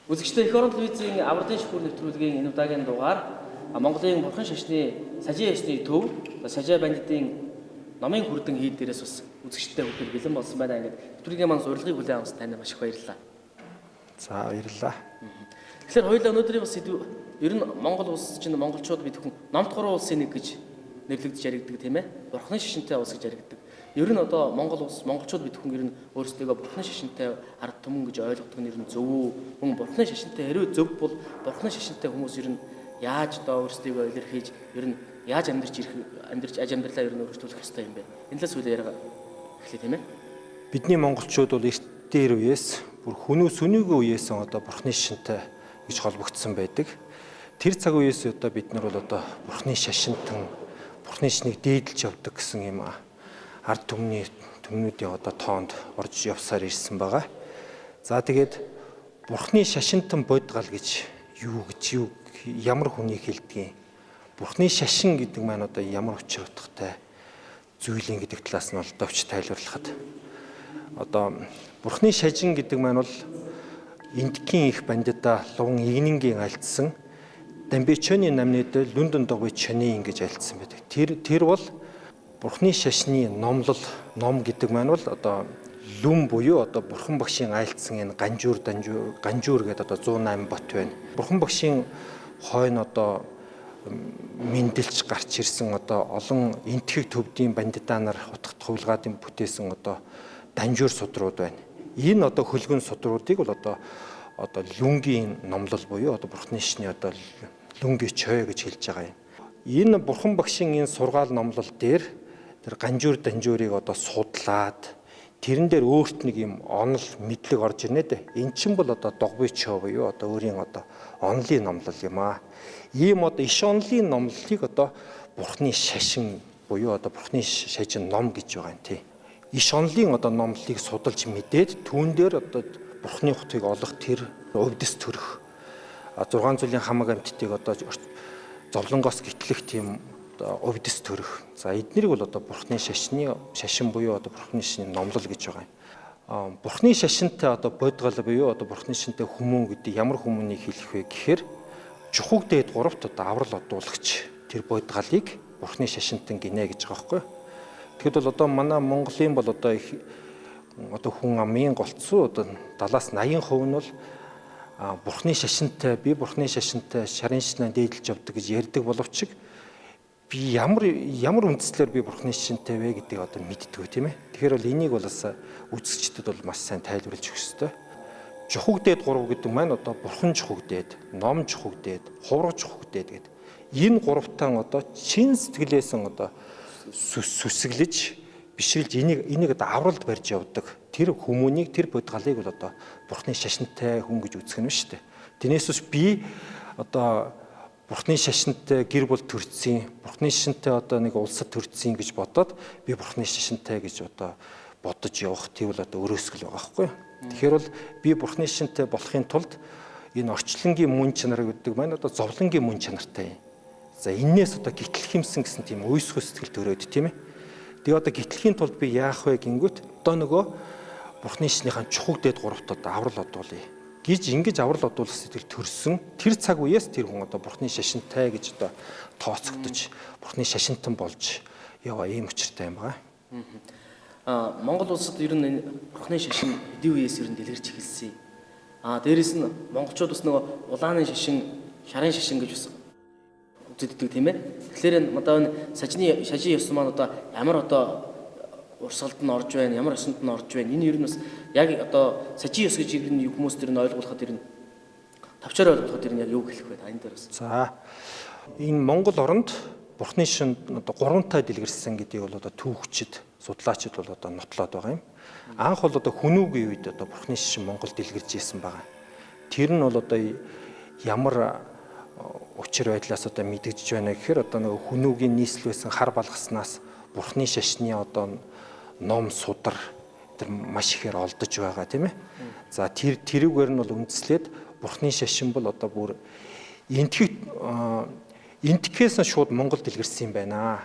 Үзэгчдээ эх орон телевизийн авралын шүхүүр нэвтрүүлгийн энэ удаагийн дугаар Монголын бурхан шашны сажийн ясны төв сажаа бандитын номын хүрдэн хийд дээрээс бас үзэгчдээ хүргэх бэлэн болсон байна. Ингээд нэвтрүүлгийн маань урилгыг хүлээн авсан танд маш их баярлалаа. За баярлалаа. Тэгэхээр хоёулаа өнөөдрийн бас ер нь Монгол улс чинь монголчууд бид хүн номд гурван улсын нэг гэж нэрлэгдэж яригддаг тийм ээ. Бурханы шашинтай улс гэж яригддаг. Ер нь одоо Монгол улс монголчууд бид хүн ер нь өөрсдөө бурханы шашинтай ард түмэн гэж ойлгодог нь ер нь зөв үү? Мөн бурханы шашинтай хэрвээ зөв бол бурханы шашинтай хүмүүс ер нь яаж одоо өөрсдөө илэрхийлж ер нь яаж амьдарч аж амьдралаа ер нь өөрчлөх ёстой юм бэ? Энэ талаас үл яриа эхлэе тийм ээ. Бидний монголчууд бол эрт дээр үеэс бүр хүнүү сүнийгийн үеэс одоо бурханы шашинтай гэж холбогдсон байдаг. Тэр цаг үеэс одоо бид нар бол одоо бурханы шашинтан бурханы шашныг дээдлж явдаг гэсэн юм ард түмнүүдийн одоо тоонд орж явсаар ирсэн байгаа. За тэгээд бурханы шашинтан бодгал гэж юу ямар хүнийг хэлдэг юм? Бурханы шашин гэдэг маань одоо ямар учир утгатай зүйл юм гэдэг талаас нь бол товч тайлбарлахад одоо бурханы шашин гэдэг маань бол эндхийн их бандита луван игнингийн альдсан дамбичоны намнид лүндэн догой чоны ингэж альдсан байдаг. Тэр бол бурханы шашны номлол ном гэдэг маань бол одоо лүм буюу одоо бурхан багшийн айлдсан энэ ганжуур гэдэг одоо 108 бот байна. Бурхан багшийн хойно одоо мэндэлж гарч ирсэн одоо олон энтхийг төвдийн бандита нар утгат хувилгаадын бүтээсэн одоо данжуур судрууд байна. Энэ одоо хөлгөн судруудыг бол одоо лүнгийн номлол буюу одоо бурханы шашны одоо лүнги чой гэж хэлж байгаа юм. Энэ бурхан багшийн энэ сургаал номлол дээр тэр данжуурыг одоо судлаад тэрэн дээр өөрт нэг юм онол мэдлэг орж ирнэ дээ. Эн чинь бол одоо догбий чоо буюу одоо өөрийн одоо онолын номлол юм аа. Ийм одоо иш онолын номлолыг одоо бурханы шашин буюу одоо бурханы шашин ном гэж байгаа юм тий. Иш онолын одоо номлолыг судалж мэдээд түүн дээр одоо бурханы хутгийг олох тэр өвдөс төрөх 6 зүйлийн хамаг амьтдыг одоо зовлонгоос гитлэх тийм өвдөс төрөх. За эднэрийг бол одоо бурханы шашин буюу одоо бурханы шашны номлол гэж байгаа юм. Бурханы шашинтай одоо бодгал буюу одоо бурханы шашинтай хүмүүн гэдэг ямар хүмүүнийг хэлэх вэ гэхээр чухаг дээд гуравт одоо аврал одуулагч тэр бодгалыг бурханы шашинтан гинэ гэж байгаа байхгүй. Тэгэхэд бол одоо манай Монголын бол одоо хүн амын голцоо одоо 70-80% нь бол бурханы шашинтай би бурханы шашинтай шарын шашнаа дээдлж явдаг гэж ярьдаг боловч би ямар үндслээр би бурханы шашинтай вэ гэдгийг одоо мэддэг тийм ээ. Тэгэхээр бол энийг бол бас үзэгчдэд бол маш сайн тайлбарлаж өгөх ёстой. Жухаг дээд гурав гэдэг маань одоо бурхан жухаг дээд, ном жухаг дээд, хувраг жухаг дээд гэдэг. Энэ гуравтан одоо чин сэтгэлээс одоо сүсгэлж бишрэлж энийг одоо авралд барьж явдаг. Тэр хүмүүнийг тэр бодгалыг бол одоо бурханы шашинтай хүн гэж үзэх нь шүү дээ. Тэрнээс би одоо бурханы шашинтай гэр бүл төрцсөн, бурханы шашинтай одоо нэг улсад төрцсөн гэж бодоод би бурханы шашинтай гэж одоо бодож явах тийм бол одоо өрөөсгөл байгаа байхгүй. Тэгэхээр бол би бурханы шашинтай болохын тулд энэ орчлонгийн мөн чанар гэдэг маань одоо зовлонгийн мөн чанартай юм. За энээс одоо гитлэх юмсан гэсэн тийм үйсгэл сэтгэл төрөөд тийм ээ. Тэгээ одоо гитлэхийн тулд би яах вэ гингүүт одоо нөгөө бурханы шашныхаа чухаг дээд гуравт одоо аврал одуулъя гэж ингэж аврал одуулах сэтгэл төрсөн тэр цаг үеэс тэр хүн одоо бурханы шашинтай гэж одоо тооцогдож бурханы шашинтан болж яваа ийм учиртай юм байгаа. Монгол улсад ер нь бурханы шашин эдийн үеэс ер нь дэлгэрч эхэлсэн. Дээрээс нь монголчууд бас нөгөө улааны шашин, шарын шашин гэж бас үздэг тийм ээ. Тэгэхээр одоо сажийн ёс маань одоо ямар одоо урсгалд нь орж байна, ямар ёсонд нь орж байна. Энэ ер нь бас яг одоо сажийн ёс гэж ер нь хүмүүс төр нь ойлгуулахад ер нь тавчаар ойлгуулахад ер нь яг юу хэлэх вэ? Энэ дээр бас. За энэ Монгол оронд бурханы шашин одоо гуравтай дэлгэрсэн гэдгийг бол одоо түүхчид, судлаачид бол одоо нотлоод байгаа юм. Анх бол одоо хүнүүгийн үед одоо бурханы шашин Монгол дэлгэрж ирсэн байгаа. Тэр нь бол одоо ямар учир байдлаас одоо мэдэгдэж байна гэхээр одоо нөгөө хүнүүгийн нийслэл байсан хар балгаснаас Бурхны шашны одоо ном судар тэр маш ихээр олдож байгаа тийм ээ. За тэрүүгээр нь бол үндэслээд Бурхны шашин бол одоо бүр энтхээс нь шууд Монголд дэлгэрсэн юм байна.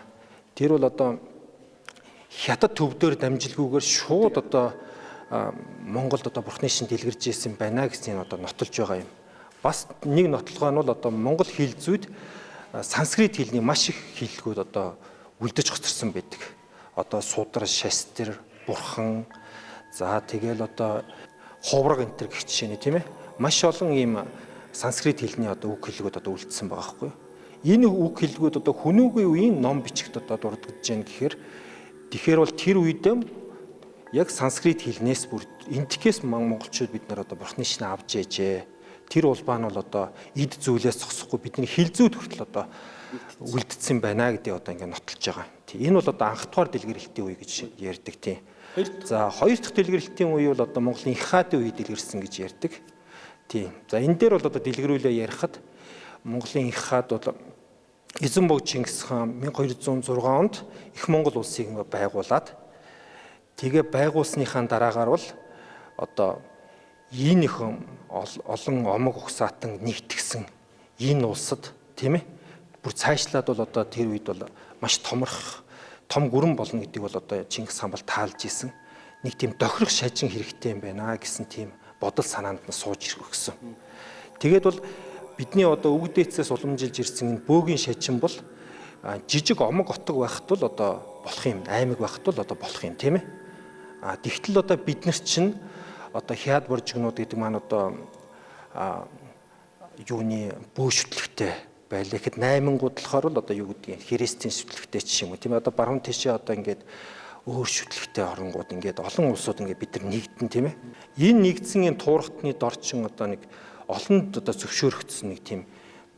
Тэр бол одоо хятад төвдөр дамжилгүйгээр шууд одоо Монголд одоо Бурхны шашин дэлгэрж ирсэн байна гэсэн одоо нотолж байгаа юм. Бас нэг нотлогоо нь бол одоо монгол хэл зүйд санскрит хэлний маш их хэллэгүүд одоо үлдэж хоцорсон байдаг. Одоо судар, шастер, бурхан, за тэгэл одоо ховрог энтер гэх жишээний тийм ээ. Маш олон ийм санскрит хэлний одоо үг хэллэгүүд одоо үлдсэн байгаа байхгүй юу? Энэ үг хэллэгүүд одоо хүнүүгийн үеийн ном бичигт одоо дурдгаж байна гэхээр тэгэхээр бол тэр үедээ яг санскрит хэлнээс бүр энтхээс монголчууд бид нар одоо Бурхны шашныг авч ээжээ. Тэр улбаа нь бол одоо эд зүйлээс зогсохгүй бидний хил зүйд хүртэл одоо үлдсэн байна гэдэг одоо ингээд нотолж байгаа. Энэ бол одоо анх дугаар дэлгэрэлтийн үе гэж ярьдаг тийм. За хоёр дахь дэлгэрэлтийн үе бол одоо Монголын их хаадын үе дэлгэрсэн гэж ярьдаг. Тийм. За энэ дээр бол одоо дэлгэрүүлээ ярихад Монголын их хаад бол Эзэн бог Чингис хаан 1206 онд их Монгол улсыг байгуулад тэгээ байгуулсныхаа дараагаар бол одоо энэ их олон омог угсаатан нэгтгсэн энэ улсад тийм ээ бүр цаашлаад бол одоо тэр үед бол маш том гүрэн болно гэдгийг бол одоо Чингис хаан бол таалж исэн. Нэг тийм дохирох шажин хэрэгтэй юм байна гэсэн тийм бодол санаанд нь сууж ирсэн. Тэгээд бол бидний одоо үг дээдсээс уламжилж ирсэн энэ бөөгийн шажин бол жижиг омог отог байхад бол одоо болох юм, аймаг байхад бол одоо болох юм тийм ээ. Тэгтэл одоо бид нар чинь одоо хяад боржигнууд гэдэг маань одоо юуны бөөшөтлөгтэй байлаа гэхэд 8-ууд болохоор л одоо юу гэдгийг христийн шүтлэгтэй ч юм уу тийм ээ. Одоо баруун тишээ одоо ингээд өөр шүтлэгтэй оронгууд ингээд олон улсууд ингээд бид нар нэгдэн тийм ээ. Энэ нэгдсэн энэ туурхтны дорчин одоо нэг олонд одоо зөвшөөрөгдсөн нэг тийм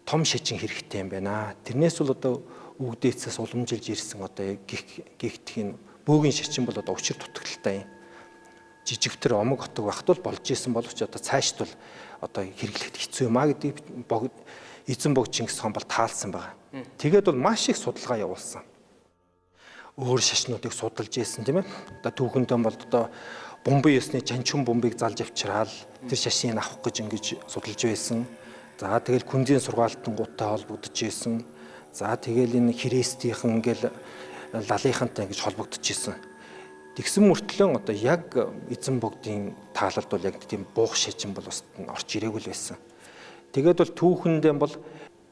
том шажин хэрэгтэй юм байна. Тэрнээс бол одоо үг дээдсээс уламжилж ирсэн одоо гихтхийн бөөгийн шачин бол одоо учир дутагдaltaй юм. Жижигтэр омог отог байхад бол болж исэн боловч одоо цаашд бол одоо хэрэглэхэд хэцүү юм а гэдгийг эзэн бог Чингис хаан бол таалсан байгаа. Тэгээд бол маш их судалгаа явуулсан. Өөр шашнуудыг судалж ийсэн тийм ээ. Одоо түүхэндээ бол одоо бомбын ёсны жанчун бомбыг залж авчраал тэр шашныг авах гэж ингэж судалж байсан. За тэгэл күнзийн сургаалтын гуттай холбогдож ийсэн. За тэгэл энэ христийнхэн ингээл лалынхантай ингэж холбогдож ийсэн. Тэгсэн мөртлөө одоо яг эзэн богдын таалалд бол яг тийм буух шажин бол бас орж ирээгүй л байсан. Тэгээд бол түүхэндээ бол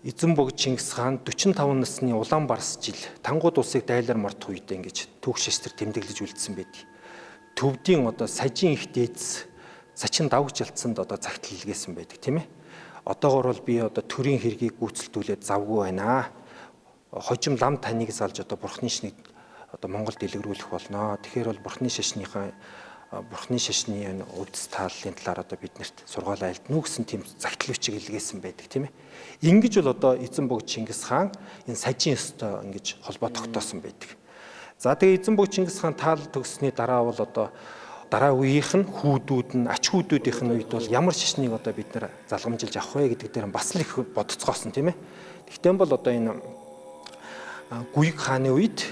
эзэн бог Чингис хаан 45 насны Улаанбаатар жил Тангууд улсыг дайлаар мартах үедээ ингэж түүх шашнаар тэмдэглэж үлдсэн байдаг. Төвдийн одоо сажин их дээдс сачин давгч алдсанд одоо цагт хэлгээсэн байдаг тийм ээ. Одоогоор бол би одоо төрийн хэргийг гүйцэлдүүлээд завгүй байна. Хожим лам таныг залж одоо Бурхны шашныг одоо Монголд дэлгэрүүлэх болно. Тэгэхээр бол Бурхны шашны өвдөс тааллын талаар одоо биднэрт сургаалаа альдна гэсэн тийм загтал бичиг илгээсэн байдаг тийм ээ. Ингэж бол одоо эзэн бог Чингис хаан энэ сажин ёстой ингэж холбоо тогтоосон байдаг. За тэгээ эзэн бог Чингис хаан таал төгссөний дараа бол одоо дараа үеийнх нь хүүдүүд нь ач хүүдүүдийнх нь үед бол ямар шашныг одоо бид нэр залгамжилж авах вэ гэдэг дээр бас л их бодцгоосон тийм ээ. Тэгтээ бол одоо энэ Гүйг хааны үед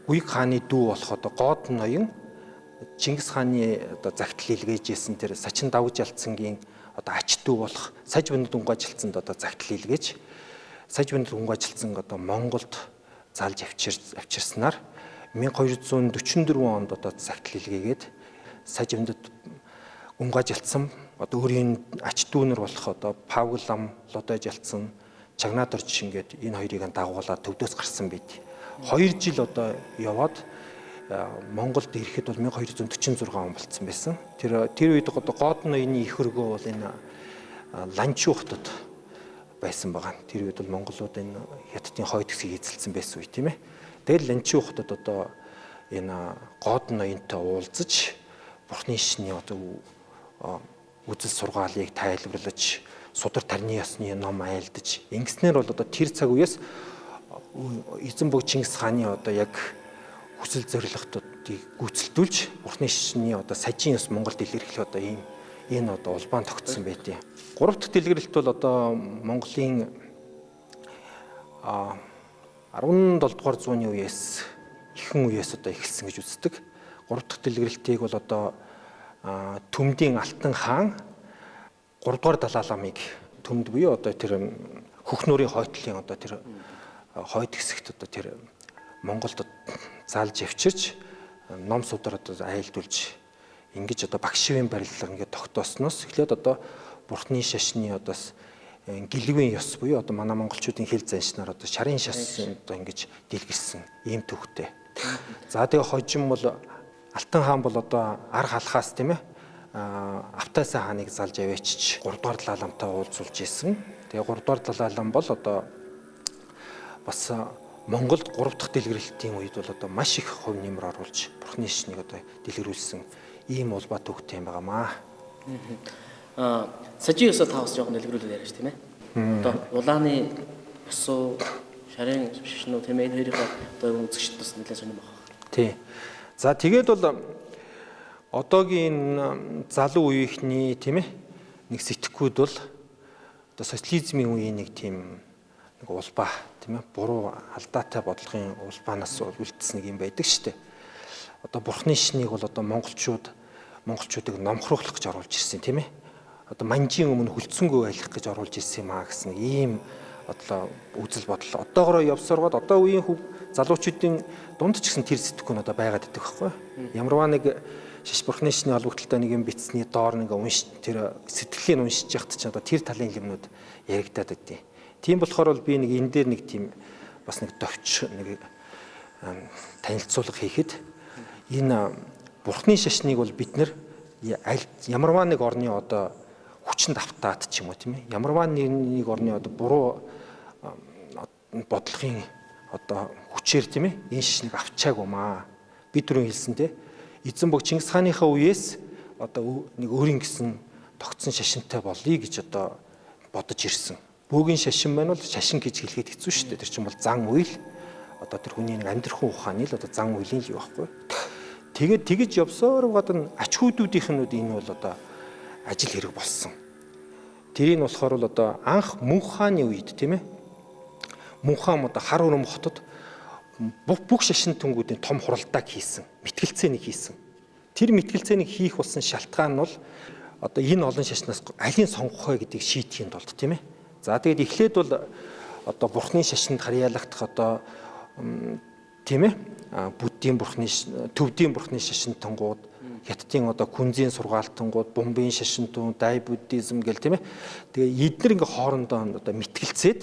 Гүйг хааны дүү болох одоо Гоод ноён Чингис хааны одоо загтал илгээж исэн тэр сачин давж алдсангийн одоо ач дүү болох саж бөнд унгаажилтсанд одоо загтал илгээж саж бөнд унгаажилтсан одоо Монголд залж авчирснаар 1244 онд одоо загтал илгээгээд саж бөндд унгаажилтсан одоо өөрийн ач дүүнэр болох одоо Павл ам лодой жилтсан Чагнаад орж ингээд энэ хоёрыг дагуулаад төвдөөс гарсан байд. 2 жил одоо яваад Монголд ирэхэд бол 1246 он болцсон байсан. Тэр үед одоо Гоод ноёны их хөргөө бол энэ Ланчуу хотод байсан байгаа. Тэр үед бол монголууд энэ хятадын хойд хэсгийг эзэлсэн байсан үе тийм ээ. Тэгэл Ланчуу хотод одоо энэ Гоод ноёнтой уулзаж Бурхны шашны одоо үзэл сургаалыг тайлбарлаж судар тарны ясны ном айлдаж ингэснээр бол одоо тэр цаг үеэс эзэн бог Чингис хааны одоо яг хүсэл зорилготуудыг гүйцэлдүүлж Бурхны шашны одоо сажин ёс Монголд илэрхийлэх одоо энэ одоо улбаан тогтсон байдیں۔ 3 дахь дэлгэрэлт бол одоо Монголын 17 дугаар зууны үеэс ихэнх үеэс одоо эхэлсэн гэж үздэг. 3 дахь дэлгэрэлтийг бол одоо Төмдийн Алтан хаан 3 дугаар Далай ламыг Төмд буюу одоо тэр Хөхнөрийн хойтлын одоо тэр хойд хэсэгт одоо тэр Монголд заалж авчирч ном судар одоо айлдуулж ингэж одоо багшийн барилга ингээд тогтоосноос эхлээд одоо Бурхны шашны одоо гэлвийн ёс буюу одоо манай монголчуудын хэл заншнаар одоо шарын шас одоо ингэж дэлгэрсэн ийм төвхтэй. За тэгээ хожим бол Алтан хаан бол одоо арга халахаас тийм ээ Автайсан хааныг залж аваачиж 3 дугаар Далай ламтай уулзуулж исэн. Тэгээ 3 дугаар Далай лам бол одоо бас Монголд 3 дахь дэлгэрэлтийн үед бол одоо маш их хувь нэмэр оруулж Бурхны шашныг одоо дэлгэрүүлсэн ийм улбаа төвхтэй юм байгаамаа. Сажийн ёсоо та бас жоохон дэлгэрүүлээд яриач тийм ээ. Одоо улааны ёсоо шарын шашнуу тийм ээ энэ хоёрын одоо үзэгчд бас нэлээд сонирм байна. Тий. За тэгээд бол одоогийн залуу үеийнхний тийм ээ нэг сэтгэхүйд бол одоо социализмын үеийн нэг тийм нэг улбаа тийм ээ буруу алдаатай бодлогын улбаанаас үлдсэн нэг юм байдаг шүү дээ. Одоо Бурхны шашныг бол одоо монголчуудыг номхруулах гэж оруулж ирсэн тийм ээ. Одоо манжийн өмнө хүлцэнгөө айлах гэж оруулж ирсэн юм аа гэсэн ийм одоо үзэл бодол. Одоогороо явсаргаад одоо үеийн залуучуудын дунд ч гэсэн тэр сэтгэхүйн одоо байгаад идэх байхгүй. Ямарваа нэг шаш Бурхны шашны олбогдолтой нэг юм бичсний доор нэг унш тэр сэтгэлийн уншиж яхад ч одоо тэр талын юмнууд яригадаад байдیں۔ Тийм болохоор бол би нэг энэ дээр нэг тийм бас нэг товч нэг танилцуулга хийхэд энэ Бурхны шашныг бол бид нэр ямарваа нэг орны одоо хүчинд автаад ч юм уу тийм ээ. Ямарваа нэг орны одоо буруу бодлогын одоо хүчээр тийм ээ энэ шашныг авчаагүй маа. Би түрүү хэлсэнтэй эзэн бог Чингис хааныхаа үеэс одоо нэг өөрийн гэсэн тогтсон шашинтай болъё гэж одоо бодож ирсэн. Бөөгийн шашин маань бол шашин гэж хэлгээд хэцүү шүү дээ. Тэр чинь бол зан үйл одоо тэр хүний нэг амьдрахын ухааны л одоо зан үеийн л юу байхгүй. Тэгээд тэгж явсаар гадна ач хүүдүүдийнх нь энэ бол одоо ажил хэрэг болсон. Тэрийг нь болохоор бол одоо анх Мөнх хааны үед тийм ээ. Мөнх хаан одоо хар өрөм хотод бүх шашин түнгүүдийн том хуралдааг хийсэн, мэтгэлцээнийг хийсэн. Тэр мэтгэлцээнийг хийх болсон шалтгаан нь бол одоо энэ олон шашнаас алийг сонгох вэ гэдгийг шийдэхийн тулд тийм ээ. За тэгээд эхлээд бол одоо Бурхны шашинд харьяалагдах одоо тийм ээ Буддийн Бурхны Төвдийн Бурхны шашин тунгууд, Хятадын одоо Күнзийн сургаалтангууд, Бумбын шашин тун, Дай буддизм гэл тийм ээ. Тэгээ эдгээр ингээ хоорондоо одоо мэтгэлцээд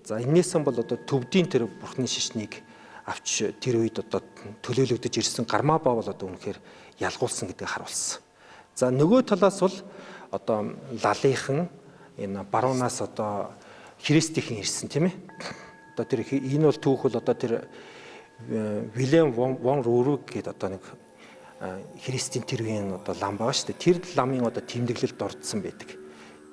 за энээсэн бол одоо Төвдийн тэр Бурхны шашныг авч тэр үед одоо төлөөлөгдөж ирсэн Гармаба бол одоо үнэхээр ялгуулсан гэдгийг харуулсан. За нөгөө талаас бол одоо лалынхан энэ баруунаас одоо христийнхэн ирсэн тийм ээ. Одоо тэр энэ бол түүх бол одоо тэр Вилем вон Рүрэг гэдэг одоо нэг христийн тэрвийн одоо лам байгаа шүү дээ. Тэр ламын одоо тэмдэглэлд ордсон байдаг.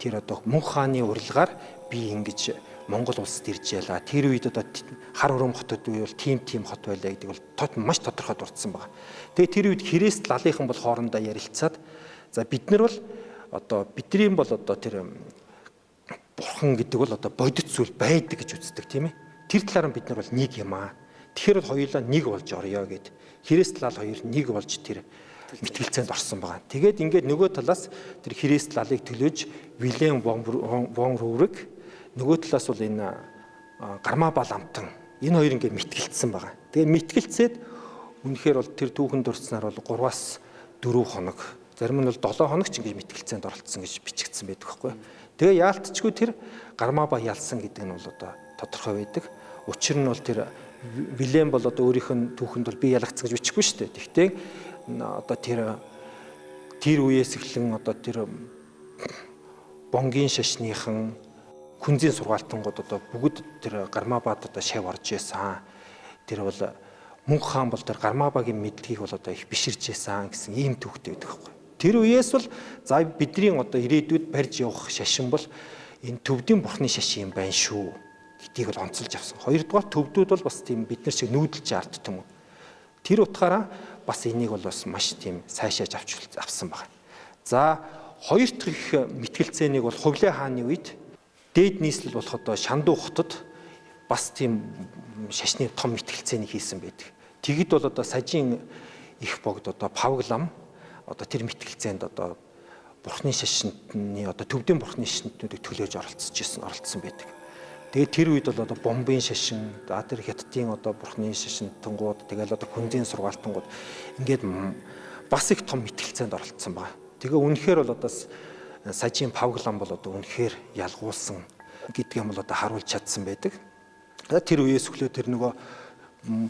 Тэр одоо Мөнх хааны урилгаар би ингэж Монгол улсад ирж ялаа. Тэр үед одоо хар өрөм хотод үе бол тийм хот байлаа гэдэг бол маш тодорхой дурдсан байна. Тэгээ тэр үед Христ лалынхан бол хоорондоо ярилцаад за бид нар бол одоо бидний бол одоо тэр бурхан гэдэг бол одоо бодит зүйл байдаг гэж үздэг тийм ээ. Тэр талаар нь бид нар бол нэг юм аа. Тэгэхээр бол хоёулаа нэг болж орё гэд. Христ лал хоёр нэг болж тэр мэтгэлцээнд орсон байгаа. Тэгээд ингээд нөгөө талаас тэр Христ лалыг төлөөж Вилем вон Рүрэг нөгөө талаас бол энэ Гармаба ламтан энэ хоёр ингээд мэтгэлцсэн байгаа. Тэгээ мэтгэлцээд үнэхээр бол тэр түүхэн дурдсанаар бол 3-аас 4 хоног зарим нь бол 7 хоног ч ингэж мэтгэлцээнд оролцсон гэж бичигдсэн байдаг байхгүй. Тэгээ яалтчгүй тэр Гармаба ялсан гэдэг нь бол одоо тодорхой байдаг. Учир нь бол тэр Вилем бол одоо өөрийнх нь түүхэнд бол би ялгцсан гэж бичихгүй шүү дээ. Тэгтээ одоо тэр үеэс эхлэн одоо тэр Бонгийн шашныхан Күнзийн сургаалтангууд одоо бүгд тэр Гармабад одоо шав орж ийсэн. Тэр бол Мөнх хаан бол тэр Гармабагийн мэдлэгийг бол одоо их биширж ийсэн гэсэн ийм түүхтэй байдаг байхгүй. Тэр үеэс бол за бидний одоо ирээдүйд барьж явах шашин бол энэ Төвдийн Бурхны шашин юм байна шүү гэдгийг бол онцолж авсан. Хоёрдугаар Төвдүүд бол бас тийм бид нар шиг нүүдэлж ардт юм уу. Тэр утгаараа бас энийг бол бас маш тийм сайшааж авсан байна. За хоёр дахь мэтгэлцээнийг бол Хувлей хааны үед дээд нийслэл болох одоо Шандуу хотод бас тийм шашны том мэтгэлцээнийг хийсэн байдаг. Тэгэд бол одоо сажийн их богд одоо Павглам одоо тэр мэтгэлцээнд одоо бурхны шашинтны одоо төвдийн бурхны шашинтнуудыг төлөөж оролцсон байдаг. Тэгээд тэр үед бол одоо бомбын шашин, тэр хятадын одоо бурхны шашинтангууд, тэгэл одоо хүндийн сургаалтангууд ингээд бас их том мэтгэлцээнд оролцсон байна. Тэгээ үнэхээр бол одоо сажийн Павглам бол одоо үнэхээр ялгуулсан гэдгийг бол одоо харуулж чадсан байдаг. Тэр үеэс эхлээд тэр нөгөө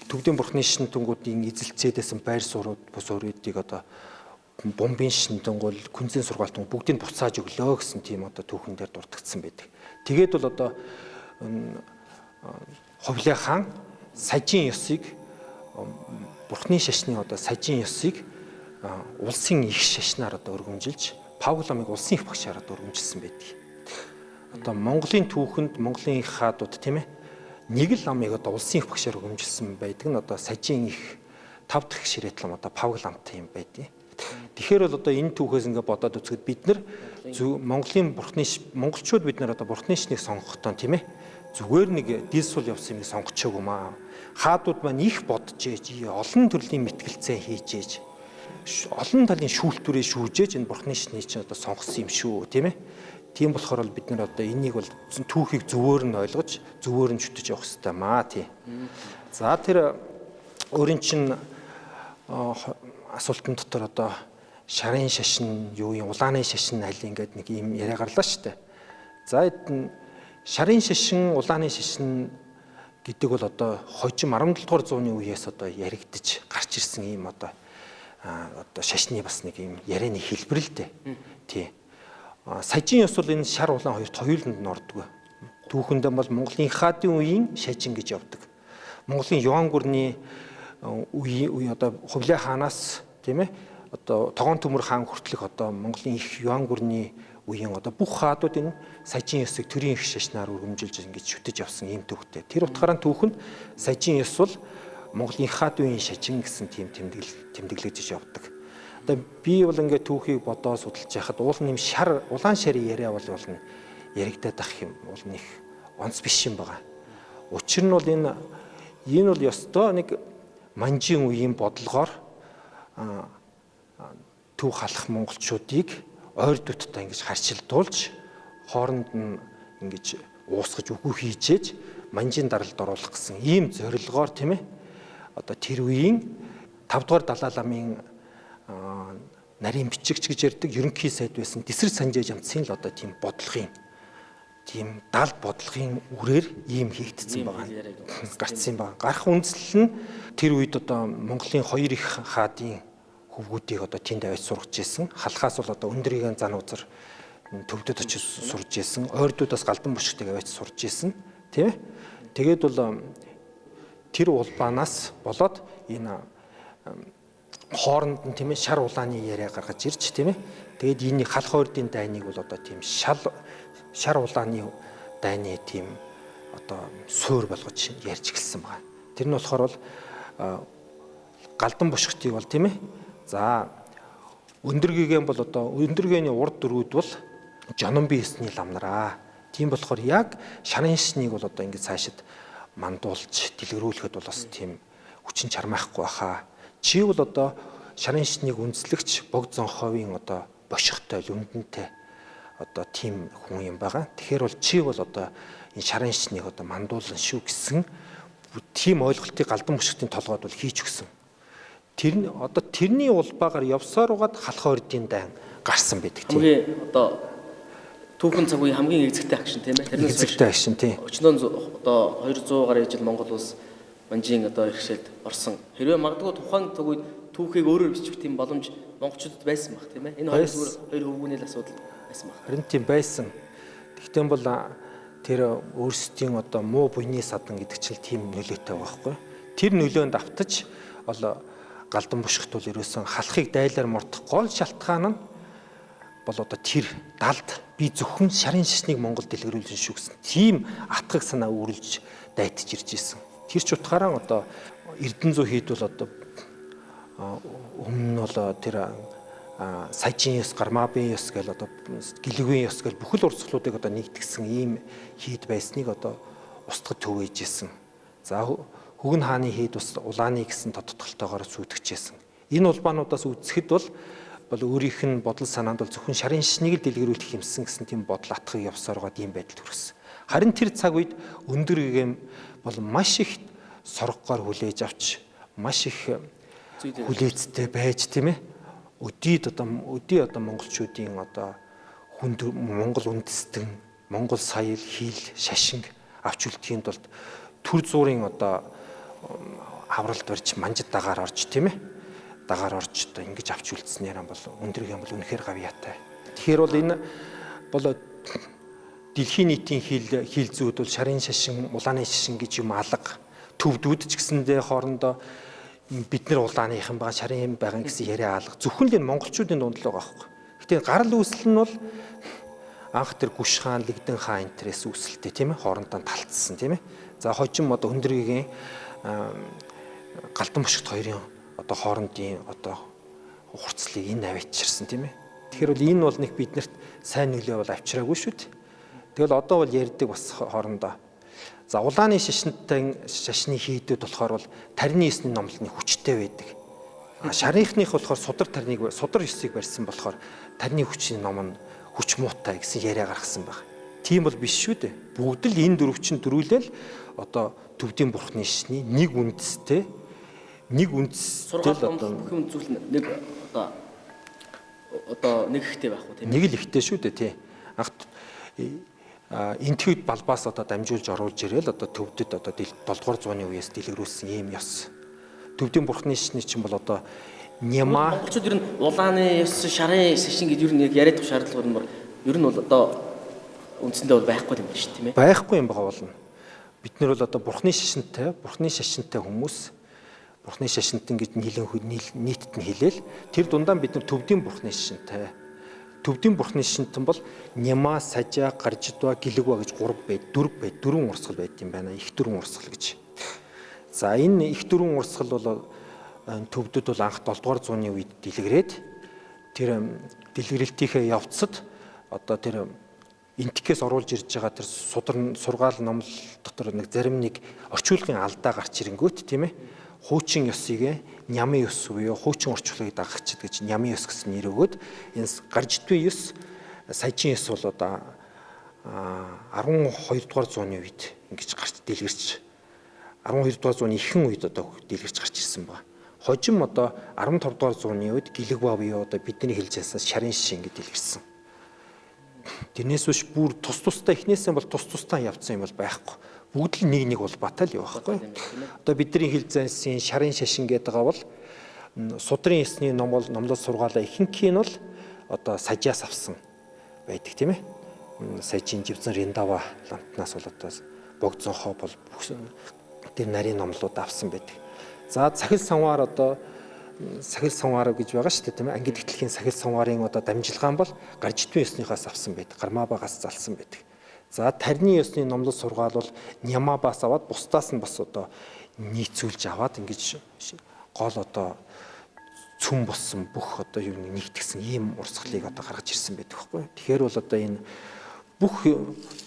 төвдийн бурхны шашинтангуудын эзэлцээдсэн байр суурь бус өөрүүдийг одоо бомбын шашинтангуул, күнзийн сургаалтан бүгдийг буцааж өглөө гэсэн тийм одоо түүхэн дээр дурдгдсан байдаг. Тэгээд бол одоо Хувлай хаан сажийн ёсыг бурхны шашны одоо сажийн ёсыг улсын их шашнаар одоо өргөмжилж Павгламыг улсын их багшаар одоо өргөмжилсөн байдаг. Одоо Монголын түүхэнд Монголын их хаадууд тийм ээ нэг л ламыг одоо улсын их багшаар өргөмжилсөн байдаг нь одоо сажийн их 5 дахь ширээт лам одоо Павгламтай юм байдаг. Тэгэхээр бол одоо энэ түүхээс ингээд бодоод үзэхэд бид нар Монголын бурхны монголчууд бид нар одоо бурхны шашныг сонгохдоо тийм ээ зүгээр нэг дил сул явсан юм сонгочихоогүй маа. Хаадууд маань их бодож ээж олон төрлийн мэтгэлцээ хийж ээж олон талын шүүлтүүрээ шүүжээж энэ бурхны шашныг чинь одоо сонгосон юм шүү тийм ээ. Тийм болохоор бол бид нар одоо энийг бол түүхийг зөвөөр нь ойлгож зөвөөр нь шүтэж явах хэрэгтэй маа тий. За тэр өөрийн чинь асуултан дотор одоо шарын шашин юу юм улааны шашин аль ингээд нэг юм яриа гарлаа штэ. За шарын шашин улааны шашин гэдэг бол одоо хожим 17 дугаар зууны үеэс одоо яригдж гарч ирсэн юм одоо шашны бас нэг юм ярианы хэлбэр л дээ. Тий. Сажийн ёс бол энэ шар улаан хоёрт хоёуланд нь ордог. Түүхэндээ бол Монголын хаадын үеийн шажин гэж явдаг. Монголын Юан гүрний үе одоо Хувлай хаанаас тийм ээ одоо Тогоон Төмөр хаан хүртэлх одоо Монголын их Юан гүрний үеийн одоо бүх хаадууд энэ сажийн ёсыг төрийн их шашнаар өргөмжилж ингэж шүтэж явсан юм төвхтэй. Тэр утгаараа түүхэнд сажийн ёс бол Монголын хаадын үеийн шажин гэсэн тийм тэмдэглэж явдаг. Одоо би бол ингээд түүхийг бодоо судалж яхад уул нэм шар улаан шарын яриа бол яригдаад ах юм бол нэг онц биш юм байна. Учир нь бол энэ бол ёстой нэг манжийн үеийн бодлогоор төв халах монголчуудыг ойр дуттай ингэж харшилдуулж хооронд нь ингэж уусгаж үгүй хийжээж манжийн даралд оруулах гэсэн ийм зорилгоор тийм ээ одоо тэр үеийн 5 дугаар Далай ламын нарийн бичигч гэж ярьдаг ерөнхий сайд байсан Дэсрэг Санжаа Жамцын л одоо тийм бодлогын тийм далд бодлогын үрээр ийм хийгдсэн байгаа. Гарцсан байгаа. Гарах үндслэл нь тэр үед одоо Монголын хоёр их хаадын хөвгүүдийг одоо тэнд авч сургаж ирсэн. Халахаас бол одоо өндөрийн зан узар төвдөд очиж сурж ирсэн. Ойрдуудаас галдан бушигтыг авч сурж ирсэн. Тийм ээ. Тэгээд бол тэр улбаанаас болоод энэ хооронд нь тийм ээ шар улааны яриа гаргаж ирж тийм ээ. Тэгээд энэ халах хоёрдын дайныг бол одоо тийм шар улааны дайны тийм одоо суур болгож ярьж гэлсэн байна. Тэр нь болохоор бол галдан бушигтыг бол тийм ээ. За өндөргийгэн бол одоо өндөргээний урд дөрүүд бол жонон биесний ламнараа. Тийм болохоор яг шарын шашныг бол одоо ингэ цаашид мандуулж дэлгэрүүлэхэд бол бас тийм хүчин чармаахгүй баха. Чи бол одоо шарын шашныг үндэслэгч богд зонховын одоо бошигтой лүндэнтэй одоо тийм хүн юм байгаа. Тэгэхээр бол чи бол одоо энэ шарын шашныг одоо мандуулна шүү гэсэн тийм ойлголтыг галдан бушигтын толгойд бол хийж өгсөн. Тэр нь одоо тэрний улбаагаар явсаар угаад халах хоёрдын дайн гарсан байдаг тийм. Хамгийн одоо түүхэн цаг үеийн хамгийн эзэгтэй агшин тийм ээ. Тэрнээс эзэгтэй агшин тийм. Өчнөө одоо 200 гаруй жил Монгол улс манжийн одоо иргэшэлд орсон. Хэрвээ магадгүй тухайн цаг үед түүхийг өөрөөр бичвэх тийм боломж монголчуудад байсан баг тийм ээ. Энэ хоёр хөвгүүний л асуудал байсан баг. Харин тийм байсан. Тэгтээ бол тэр өөрсдийн одоо муу буйны садан гэдэг чил тийм нөлөөтэй байгаа байхгүй. Тэр нөлөөнд автаж бол галдан бушигт бол ерөөсөн халахыг дайлаар мортох гол шалтгаан нь бол одоо тэр далд би зөвхөн шарын шашныг Монгол дэлгэрүүлсэн шүү гэсэн тийм атгах санаа үүрлж дайтж ирж исэн. Тэр ч утгаараа одоо Эрдэнэ 100 хэд бол одоо өмнө нь бол тэр сажийн ёс, гармабын ёс гэл одоо гэлэгийн ёс гэл бүхэл урсгалуудыг одоо нэгтгэсэн ийм хийд байсныг одоо устгад төвөөж исэн. За Хөгн хааны хэд бас улааны гэсэн тодтолтойгоор сүйтгэжсэн. Энэ улбаануудаас үзэхэд бол өөрийнх нь бодол санаанд бол зөвхөн шарын шишнийг л дэлгэрүүлэх юмсан гэсэн тийм бодол атгахыг явсаар байгаа ийм байдал төрсөн. Харин тэр цаг үед өндөр гэгэм бол маш их соргогоор хүлээж авч маш их хүлээцтэй байж тийм ээ. Өдий одоо монголчуудын одоо хүнд монгол үндэстэн, монгол соёл, хэл, шашинг авч үлдэхийн тулд төр зуурын одоо авралт барьж манжид дагаар орж тийм ээ. Дагаар орж одоо ингэж авч үлдснээр бол өндөр гэм бол үнэхээр гавьяатай. Тэгэхээр бол энэ бол дэлхийн нийтийн хил зүйд бол шарын шашин, улааны шашин гэж юм алга. Төвдүүд ч гэсэндээ хоорондоо бид нар улааныхан байгаа, шарын байгаа гэсэн яриа алга. Зөвхөн л энэ монголчуудын дунд л байгаа байхгүй. Гэтэ гарал үүсэл нь бол анх тэр Гүш хаан, Лэгдэн хаан энтрээс үүсэлтэй тийм ээ, хоорондоо талцсан тийм ээ. За хожим одоо Хүндэргийн Галдан бушгт хоёрын одоо хоорондын одоо хурцлыг энэ авчирсан тийм ээ. Тэгэхээр бол энэ бол нэг биднэрт сайн нөлөө бол авчираагүй шүү дээ. Тэгэл одоо бол ярьдаг бас хоорондоо. За улааны шашны хийдүүд болохоор бол тарины ёсны номлолны хүчтэй байдаг. Шарынхных болохоор судар ёсыг барьсан болохоор тарины хүчний ном нь хүч муутай гэсэн яриа гаргасан баг. Тийм бол биш шүү дээ. Бүгд л энэ дөрвчин дөрүүлэл одоо төвдийн бурхны шашны нэг үндэстэй сургаал бүх юм зүйл нэг одоо нэг ихтэй байх уу тийм нэг л ихтэй шүү дээ тий. Энтхийд балбаас одоо дамжуулж оруулж ирээл одоо төвдөд одоо 7 дугаар зууны үеэс дэлгэрүүлсэн ийм ёс. Төвдийн бурхны шашны чинь бол одоо няма монголчууд ер нь улааны ёс, шарын шашин гэж ер нь яг яриад шаардлага нь ер нь бол одоо үндсэндээ бол байхгүй юм байна шүү тийм ээ. Байхгүй юм байгаа болно. Бид нар бол одоо бурхны шашинтай хүмүүс бурхны шашинтан гэж нийтэд нь хэлээл тэр дундаа бид нар төвдийн бурхны шашинтай. Төвдийн бурхны шашинтан бол няма, сажаа, гаржидва, гэлэгва гэж 4 урсгал байд юм байна. Их дөрвөн урсгал гэж. За энэ их дөрвөн урсгал бол төвдөд бол анх 7 дугаар зууны үед дэлгэрээд тэр дэлгэрэлтийнхээ явцад одоо тэр энтхээс оруулж ирж байгаа тэр сургаал номлол дотор нэг зарим нэг орчуулгын алдаа гарч ирэнгүүт тийм ээ. Хуучин ёсыг нямын ёс буюу хуучин орчуулгыг дагагчд гэж нямын ёс гэсэн нэр өгөөд энэ гаржидвын ёс, саяжин ёс бол одоо 12 дугаар зууны үед ингэж гарч дэлгэрч 12 дугаар зууны ихэнх үед одоо дэлгэрч гарч ирсэн байна. Хожим одоо 15 дугаар зууны үед гэлэгва буюу одоо бидний хэлж ясаас шарын шишин гэж дэлгэрсэн. Тэрнээс биш бүр тусдаа эхнээсээ бол тусдаа явцсан юм бол байхгүй. Бүгд л нэг улбаатай л явах байхгүй. Одоо бидний хэл зайсан шарын шашин гэдэг байгаа бол судрын ёсны номлол сургаалаа ихэнх нь бол одоо сажаас авсан байдаг тийм ээ. Сажийн живзэн Риндава лантнаас бол одоо богдзонхоо бол тэр нарийн номлолууд авсан байдаг. За сахил санваар одоо сахил санваар гэж байгаа шүү дээ тийм ээ. Ангид ихтлэхийн сахил санварын одоо дамжилгаан бол гаржидвын ёсныхаас авсан байдаг. Гармабагаас залсан байдаг. За тарины ёсны номлол сургаал бол нямабаас аваад бусдаас нь бас одоо нийцүүлж аваад ингэж гол одоо цүм болсон бүх одоо юу нэгтгсэн ийм урсгалыг одоо гаргаж ирсэн байдаг байхгүй. Тэгэхээр бол одоо энэ бүх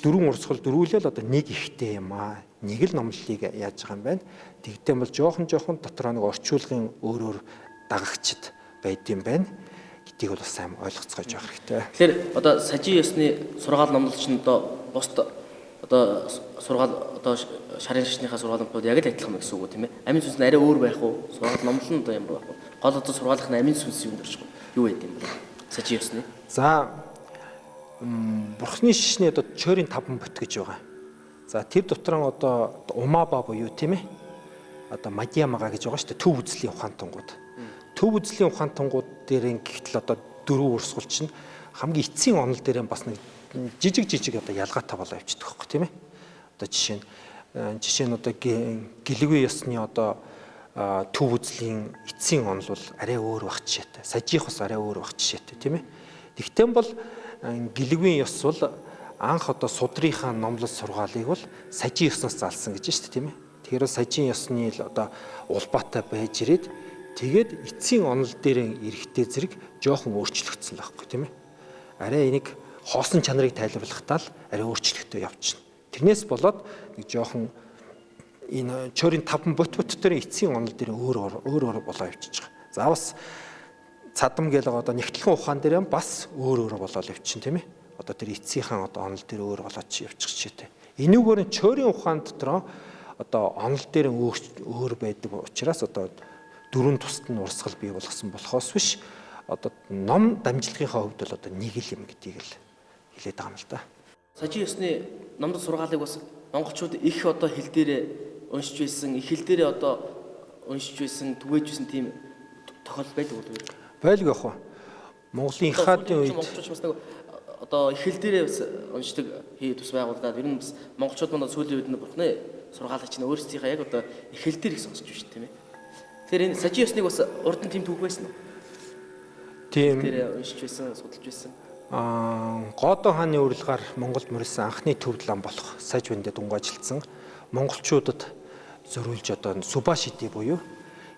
дөрвөн урсгал дөрвөлөл одоо нэг ихтэй юм аа. Нэг л номлолыг яаж байгаа юм байна. Тэгтээ бол жоохон дотроо нэг орчуулгын өөрөөр дагагчд байд юм байна. Гэдгийг бол сайн ойлгоцгоож явах хэрэгтэй. Тэгэхээр одоо сажийн ёсны сургаал номлолч нь одоо бусд одоо сургаал одоо шарын шашныхаа сургаалууд яг л адилхан гэсэн үг тийм ээ. Амин сүнс нь арай өөр байх уу? Сургаал номлол нь одоо ямар байх вэ? Гол одоо сургаалх нь амин сүнс юм дэрч юу байд юм бэ? Сажийн ёсны. За бурхны шишний одоо чойрын 5 бот гэж байгаа. За тэр дотор нь одоо умаба буюу тийм ээ. Одоо мадиамага гэж байгаа шүү дээ. Төв үзлийн ухаантангууд. Төв үзлийн ухаантангууд дээр гэхдээ одоо дөрвөн урсгал чинь хамгийн эцсийн онол дээр бас нэг жижиг одоо ялгаатай болоо явчихдаг байхгүй тийм ээ. Одоо жишээ нь одоо гэлэгвэн ёсны одоо төв үзлийн эцсийн онол бол арай өөр баг жишээтэй. Сажих бас арай өөр баг жишээтэй тийм ээ. Тэгтэн бол гэлэгвэн ёс бол анх одоо судрынхаа номлол сургаалыг бол сажийн ёсноос залсан гэж байна шүү дээ тийм ээ. Тэгэхээр сажийн ёсны л одоо улбаатай байж ирээд тэгээд эцсийн онол дээр эрэхтэй зэрэг жоохон өөрчлөгдсөн байхгүй тийм ээ. Арай энийг хоосон чанарыг тайлбарлахдаа л арай өөрчлөлттэй явчихна. Тэрнээс болоод нэг жоохон энэ чойрын 5 бот дээр эцсийн онол дээр өөр болоо явчихж байгаа. За бас цадам гээл одоо нэгтлэн ухаан дээр бас өөр болоод явчихин тийм ээ. Одоо тэр эцсийнхэн одоо онол дээр өөр болоод явчих чийтэй. Энүүгээр нь чойрын ухаан дотор одоо онол дээр өөр байдаг учраас одоо дөрөв тусад нь урсгал бий болгосон болохоос биш одоо ном дамжлагынхаа хувьд бол одоо нэг л юм гэдгийг л хэлээд байгаа юм л да. Сажийн ёсны номдод сургаалыг бас монголчууд их одоо хэл дээрээ уншиж байсан, их хэл дээрээ одоо уншиж байсан, түгээж байсан тийм тохиолдол байдаг уу? Байлгүй ах. Монголын их хаадын үед монголчууд бас нэг одоо их хэл дээрээ бас уншдаг тус байгууллагад ер нь бас монголчууд манай сүүлийн үед нь бурхны сургаалыг чинь өөрсдийнхээ яг одоо их хэл дээр их сонсч байна тийм ээ. Тэгэхээр энэ сажийн ёсныг бас урд нь тийм түүх байсан уу? тийм дээр уншиж байсан, судалж байсан. Годон хааны урилгаар Монголд мөрсөн анхны төв лам болох саж бэндэ дунгаажилсан монголчуудад зориулж одоо Субашиди буюу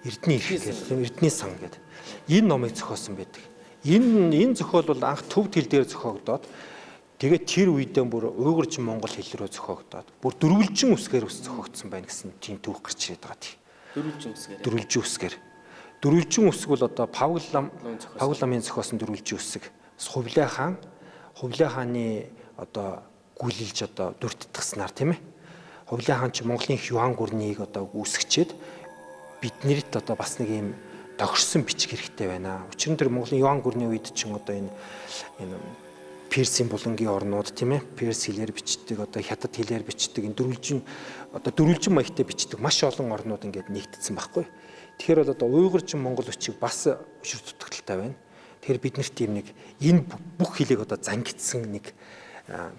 Эрдэнэ ирэх гэх Эрдэнэ сан гэдэг энэ номыг зохиосон байдаг. Энэ зохиол бол анх төв хэл дээр зохиогдоод тэгээд тэр үедээ бүр уйгурчин монгол хэл рүү зохиогдоод бүр дөрвөлжин үсгээр зохиогдсон байна гэсэн тийм түүх гарч ирээд байгаа тийм. Дөрвөлжин үсгээр. Дөрвөлжин үсэг бол одоо Павл ламын зохиосон дөрвөлжин үсэг. Хувлай хааны одоо гүйлэлж одоо дүртдгснаар тийм ээ. Хувлай хаан ч Монголын Юан гүрнийг одоо үүсгчээд биднэрт одоо бас нэг юм догшсон бичих хэрэгтэй байна. Учир нь тэр Монголын Юан гүрний үед чинь одоо энэ Персийн булангийн орнууд тийм ээ. Перс хэлээр бичдэг одоо хятад хэлээр бичдэг энэ дөрвөлжин маягтай бичдэг маш олон орнууд ингээд нэгдсэн байхгүй. Тэгэхээр бол одоо уйгурчин монгол хүчийг бас өшөр дутагдaltaй байна. Тэгэхээр биднэрт ийм нэг энэ бүх хэлийг одоо зангидсан нэг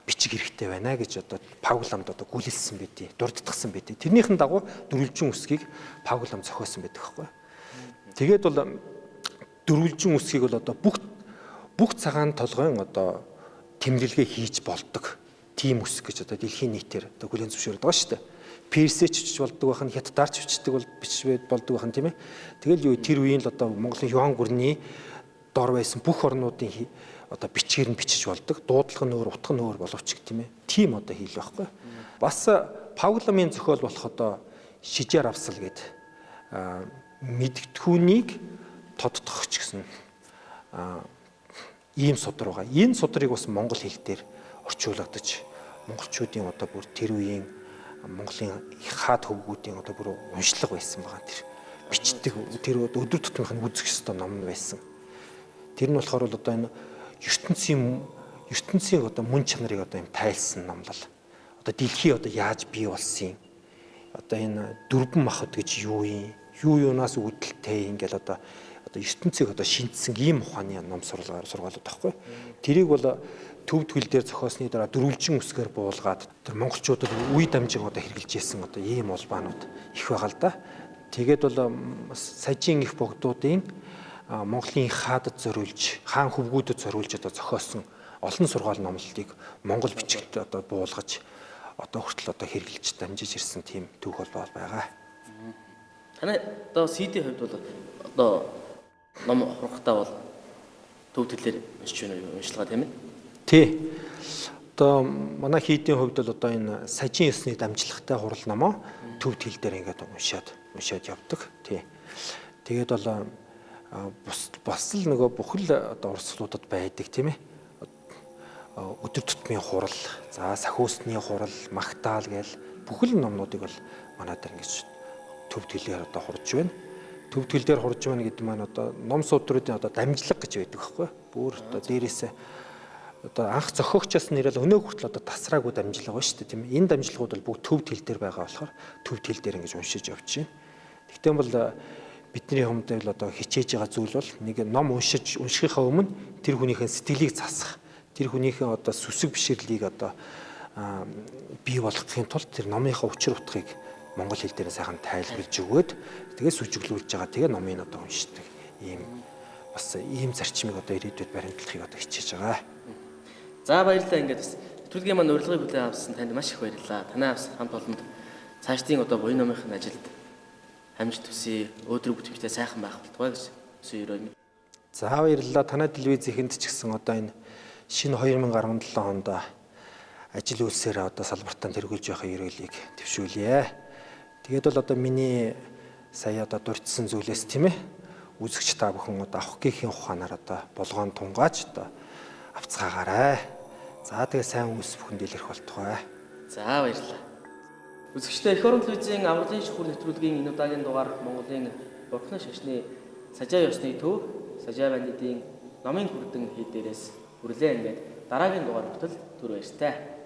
бичиг хэрэгтэй байна гэж одоо Павл ламд одоо гүйлэлсэн байдیں۔ Дурддагсан байдیں۔ Тэрнийхэн дагуу дөрвөлжин үсгийг Павл лам зохиосон байдаг байхгүй. Тэгээд бол дөрвөлжин үсгийг бол одоо бүх цагаан толгойн одоо тэмдэглэгээ хийж болдог тийм үсэг гэж одоо дэлхийн нийтээр одоо хүлээн зөвшөөрдөг байгаа шүү дээ. Персэч бичиж болдог байх нь хятадаарч бичдэг бичиж болдог байх нь тийм ээ. Тэгэл юу тэр үеийн л одоо Монголын Юан гүрний дор байсан бүх орнуудын одоо бичгээр нь бичиж болдог. Дуудлага нь өөр, утга нь өөр боловч тийм ээ. Тийм одоо хэл байхгүй. Бас Павл ламын зохиол болох одоо шижээр авсал гэдэг мэдгэтгүүнийг тодтогч гэсэн ийм судар байгаа. Энэ судрыг бас монгол хэл дээр орчуулагдаж монголчуудын одоо бүр тэр үеийн Монголын хаад хөвгүүдийн одоо бүр уншлага байсан байгаа тэр бичдэг тэр өдөр тутмынх нь үзэх ёстой ном байсан. Тэр нь болохоор бол одоо энэ ертөнцийн одоо мөн чанарыг одоо юм тайлсан номлол. Одоо дэлхий одоо яаж бий болсон юм? Одоо энэ дөрвөн махад гэж юу юм? Юунаас үүдэлтэй ингээл одоо ертөнцийг одоо шинжсэн ийм ухааны ном сургаалууд байхгүй. Тэрийг бол төв хэл дээр зохиосны дараа дөрвөлжин үсгээр буулгаад тэр монголчуудад үе дамжин одоо хэрэгжилж ирсэн одоо ийм улбаанууд их байгаа л да. Тэгээд бол сажийн их богдуудын Монголын хаадад зориулж, хаан хөвгүүдэд зориулж одоо зохиосон олон сургаал номлолтыг монгол бичигт одоо буулгаж одоо хүртэл одоо хэрэгжилж дамжиж ирсэн тийм түүх бол байгаа. Танай одоо CD хувьд бол одоо ном хурахтаа бол төв хэлээр уншиж байна уу? Уншилгаа тийм ээ? Тий. Одоо манай хийдийн хувьд бол одоо энэ сажийн ёсны дамжлагтай хурал номоо төв хэл дээр ингээд уншаад явдаг. Тий. Тэгээд бол бас л нөгөө бүхэл одоо урсгалуудад байдаг тийм ээ. Өдөр тутмын хурал, за сахиусны хурал, магтаал гээл бүхэл номнуудыг бол манайд ингэж төв хэлээр одоо хурж байна. Төв хэл дээр хурж байна гэдэг маань одоо ном судруудын одоо дамжлага гэж байдаг байхгүй. Бүр одоо дээрээсээ одоо анх зохиогчоос нэрэл өнөө хүртэл одоо тасраагүй дамжлага байна шүү дээ тийм ээ. Энэ дамжлагууд бол бүгд төв хэл дээр байгаа болохоор төв хэл дээр ингэж уншиж явж байна. Тэгтээ бол бидний humд л одоо хичээж байгаа зүйл бол нэг ном уншихынхаа өмнө тэр хүнийхээ сэтгэлийг засах, тэр хүнийхээ одоо сүсэг бишрлийг одоо бий болгохын тулд тэр номынхаа учир утгыг монгол хэл дээр сайхан тайлбарлаж өгөөд тэгээ сүжиглүүлж байгаа. Тэгээ номыг одоо уншдаг. Ийм зарчмыг одоо ирээдүйд баримтлахыг одоо хичээж байгаа. За баярлалаа. Ингээд бас нэвтрүүлгийн маань урилгыг хүлээн авсан танд маш их баярлалаа. Танай авсан хамт олонд цаашдын одоо буян номынхын ажилд амжилт хүсье. Өөдрөг бүтэмжтэй сайхан байх болтугай гэж ерөөний. За баярлалаа. Танай телевизийнхэнд ч гэсэн одоо энэ шинэ 2017 онд ажил үйлсээр одоо салбартаа тэргүүлж явах ерөөлийг төвшүүлье. Тэгээд бол одоо миний сая одоо дурдсан зүйлээс тийм ээ үзэгч та бүхэн одоо авах гээхийн ухаанаар одоо болгоон тунгааж одоо авцгаагаарай. За тэгээ сайн хүмүүс бүхэнд илэрх болтугай. За баярлалаа. Үзэгчдээ эх орон телевизийн авралын шухуур нэвтрүүлгийн энэ удаагийн дугаар Монголын Бурхны шашны сажаа ёсны төв сажаа бандитын номын хүрдэн хий дээрээс хүрлээ ингээд дараагийн дугаар хүртэл түр баяртай.